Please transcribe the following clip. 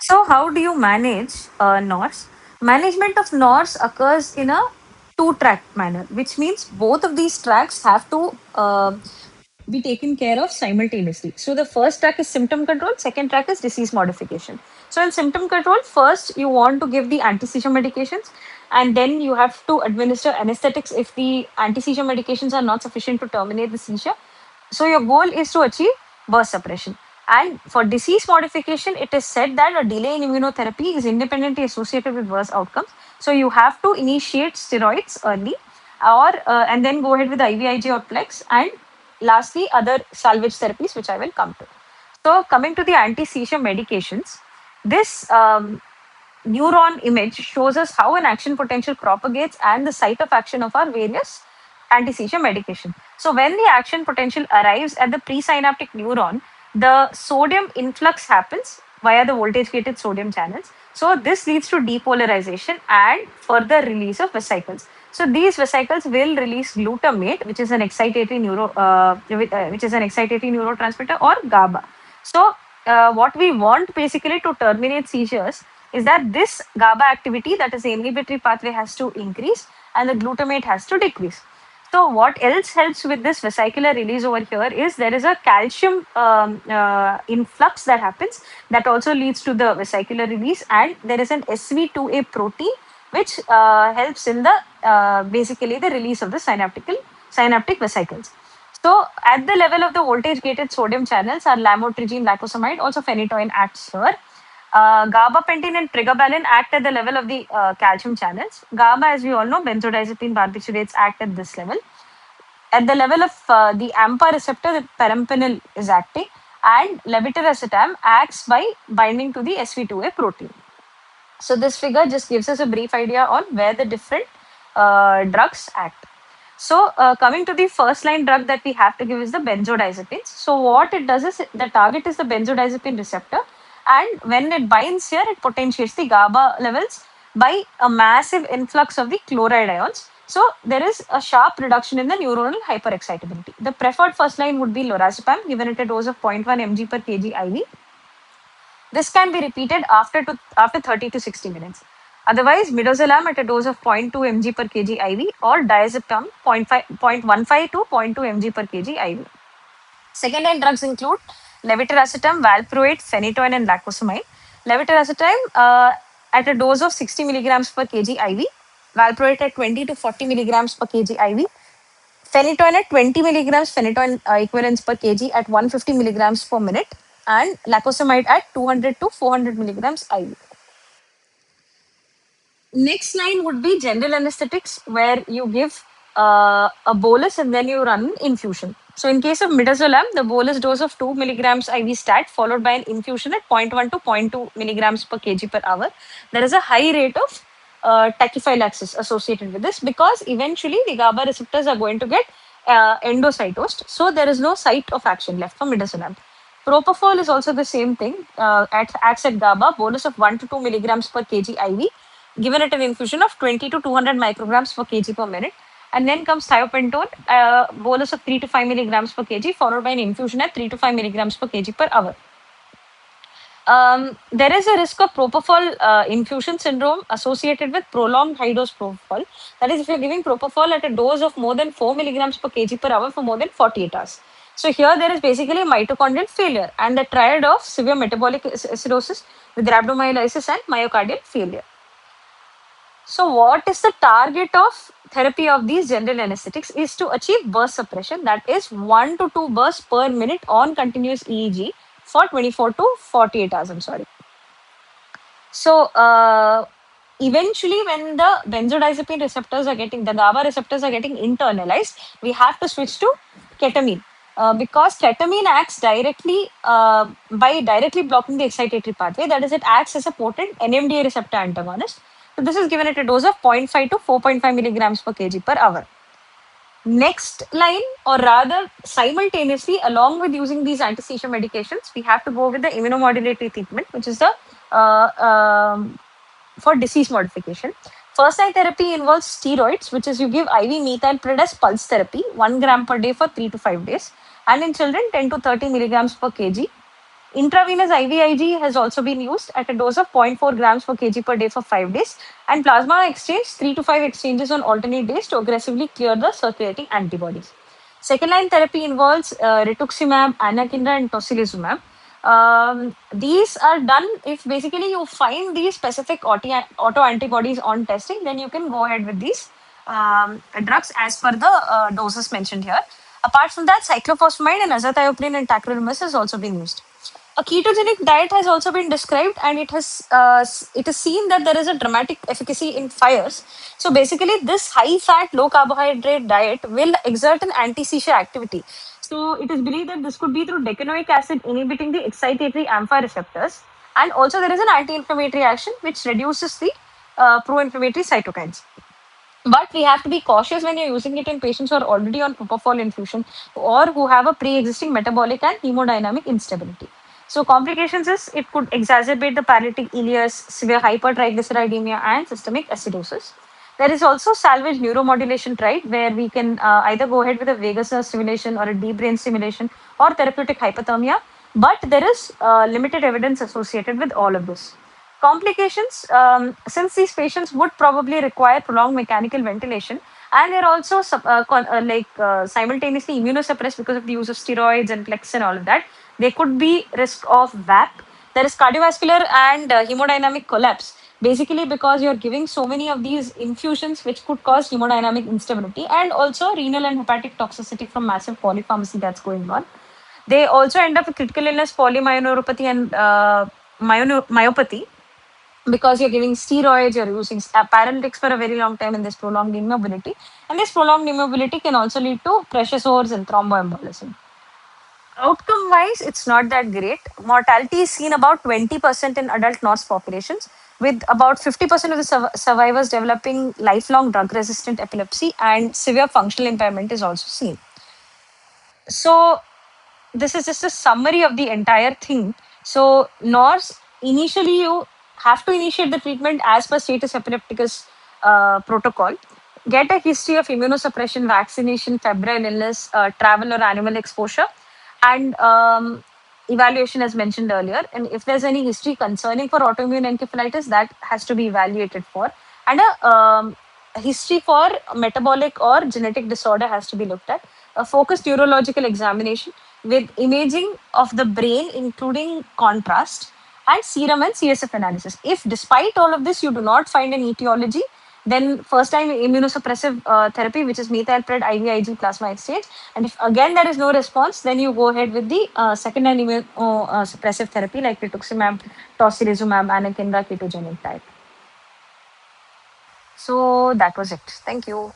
So, how do you manage NORS? Management of NORS occurs in a two-track manner, which means both of these tracks have to be taken care of simultaneously. So, the first track is symptom control, second track is disease modification. So, in symptom control, first you want to give the anti-seizure medications, and then you have to administer anesthetics if the anti-seizure medications are not sufficient to terminate the seizure. So your goal is to achieve burst suppression. And for disease modification, it is said that a delay in immunotherapy is independently associated with worse outcomes. So you have to initiate steroids early, or and then go ahead with IVIG or Plex, and lastly other salvage therapies, which I will come to. So coming to the anti-seizure medications, this neuron image shows us how an action potential propagates and the site of action of our various anti-seizure medication. So when the action potential arrives at the presynaptic neuron, the sodium influx happens via the voltage gated sodium channels. So this leads to depolarization and further release of vesicles. So these vesicles will release glutamate, which is an excitatory neurotransmitter, or GABA. So what we want basically to terminate seizures is that this GABA activity, that is the inhibitory pathway, has to increase and the glutamate has to decrease. So what else helps with this vesicular release over here is there is a calcium influx that happens that also leads to the vesicular release, and there is an SV2A protein which helps in the basically the release of the synaptic vesicles. So at the level of the voltage gated sodium channels are lamotrigine, lacosamide, also phenytoin acts here. Gabapentin and pregabalin act at the level of the calcium channels. GABA, as we all know, benzodiazepine barbiturates act at this level. At the level of the AMPA receptor, the perampanel is acting, and levetiracetam acts by binding to the SV2A protein. So this figure just gives us a brief idea on where the different drugs act. So coming to the first line drug that we have to give is the benzodiazepines. So what it does is the target is the benzodiazepine receptor, and when it binds here, it potentiates the GABA levels by a massive influx of the chloride ions. So there is a sharp reduction in the neuronal hyperexcitability. The preferred first line would be lorazepam, given at a dose of 0.1 mg per kg IV. This can be repeated after 30 to 60 minutes. Otherwise, midazolam at a dose of 0.2 mg per kg IV, or diazepam 0.15 to 0.2 mg per kg IV. Second line drugs include levetiracetam, valproate, phenytoin, and lacosamide. Levetiracetam at a dose of 60 milligrams per kg IV, valproate at 20 to 40 milligrams per kg IV, phenytoin at 20 milligrams phenytoin equivalents per kg at 150 milligrams per minute, and lacosamide at 200 to 400 milligrams IV. Next line would be general anesthetics, where you give a bolus and then you run infusion. So in case of midazolam, the bolus dose of 2 milligrams IV stat followed by an infusion at zero point 0.1 to zero point 0.2 milligrams per kg per hour. There is a high rate of tachyphylaxis associated with this, because eventually the GABA receptors are going to get endocytosed. So there is no site of action left for midazolam. Propofol is also the same thing. Acts at GABA, bolus of 1 to 2 milligrams per kg IV, given at an infusion of 20 to 200 micrograms per kg per minute. And then comes thiopentone, bolus of 3 to 5 milligrams per kg, followed by an infusion at 3 to 5 milligrams per kg per hour. There is a risk of propofol infusion syndrome associated with prolonged high dose propofol. That is, if you're giving propofol at a dose of more than 4 milligrams per kg per hour for more than 48 hours. So here there is basically mitochondrial failure and the triad of severe metabolic acidosis with rhabdomyolysis and myocardial failure. So what is the target of therapy of these general anesthetics is to achieve burst suppression, that is 1 to 2 bursts per minute on continuous EEG for 24 to 48 hours. I'm sorry. So eventually, when the benzodiazepine receptors are getting, the GABA receptors are getting internalized, we have to switch to ketamine. Because ketamine acts directly by directly blocking the excitatory pathway. That is, it acts as a potent NMDA receptor antagonist. So this is given at a dose of 0.5 to 4.5 milligrams per kg per hour. Next line, or rather simultaneously, along with using these anti-seizure medications, we have to go with the immunomodulatory treatment, which is the for disease modification. First line therapy involves steroids, which is you give IV methylpredase pulse therapy, 1 gram per day for 3 to 5 days, and in children 10 to 30 milligrams per kg. Intravenous IVIG has also been used at a dose of zero point 0.4 grams per kg per day for 5 days, and plasma exchange 3 to 5 exchanges on alternate days to aggressively clear the circulating antibodies. Second line therapy involves rituximab, anakinra, and tocilizumab. These are done if basically you find these specific auto antibodies on testing, then you can go ahead with these drugs as per the doses mentioned here. Apart from that, cyclophosphamide and azathioprine and tacrolimus has also been used. A ketogenic diet has also been described, and it is seen that there is a dramatic efficacy in fires. So basically, this high-fat, low-carbohydrate diet will exert an anti-seizure activity. So it is believed that this could be through decanoic acid inhibiting the excitatory AMPA receptors, and also there is an anti-inflammatory action which reduces the pro-inflammatory cytokines. But we have to be cautious when you're using it in patients who are already on propofol infusion or who have a pre-existing metabolic and hemodynamic instability. So complications is it could exacerbate the paralytic ileus, severe hypertriglyceridemia, and systemic acidosis. There is also salvage neuromodulation tried where we can either go ahead with a vagus nerve stimulation or a deep brain stimulation or therapeutic hypothermia. But there is limited evidence associated with all of this. Complications, since these patients would probably require prolonged mechanical ventilation, and they're also simultaneously immunosuppressed because of the use of steroids and plex and all of that, there could be risk of VAP. There is cardiovascular and hemodynamic collapse, basically because you're giving so many of these infusions which could cause hemodynamic instability, and also renal and hepatic toxicity from massive polypharmacy that's going on. They also end up with critical illness, polymyoneuropathy, and myopathy, because you're giving steroids, you're using paralytics for a very long time, and this prolonged immobility. And this prolonged immobility can also lead to pressure sores and thromboembolism. Outcome wise, it's not that great. Mortality is seen about 20% in adult Norse populations, with about 50% of the survivors developing lifelong drug resistant epilepsy, and severe functional impairment is also seen. So, this is just a summary of the entire thing. So, Norse, initially you have to initiate the treatment as per status epilepticus protocol. Get a history of immunosuppression, vaccination, febrile illness, travel or animal exposure, and evaluation as mentioned earlier. And if there's any history concerning for autoimmune encephalitis, that has to be evaluated for. And a history for metabolic or genetic disorder has to be looked at. A focused neurological examination with imaging of the brain, including contrast, and serum and CSF analysis. If despite all of this you do not find an etiology, then first time immunosuppressive therapy, which is methylpred IVIG plasma exchange. And if again there is no response, then you go ahead with the second line immunosuppressive therapy like rituximab, tocilizumab, anakinra, ketogenic diet. So that was it. Thank you.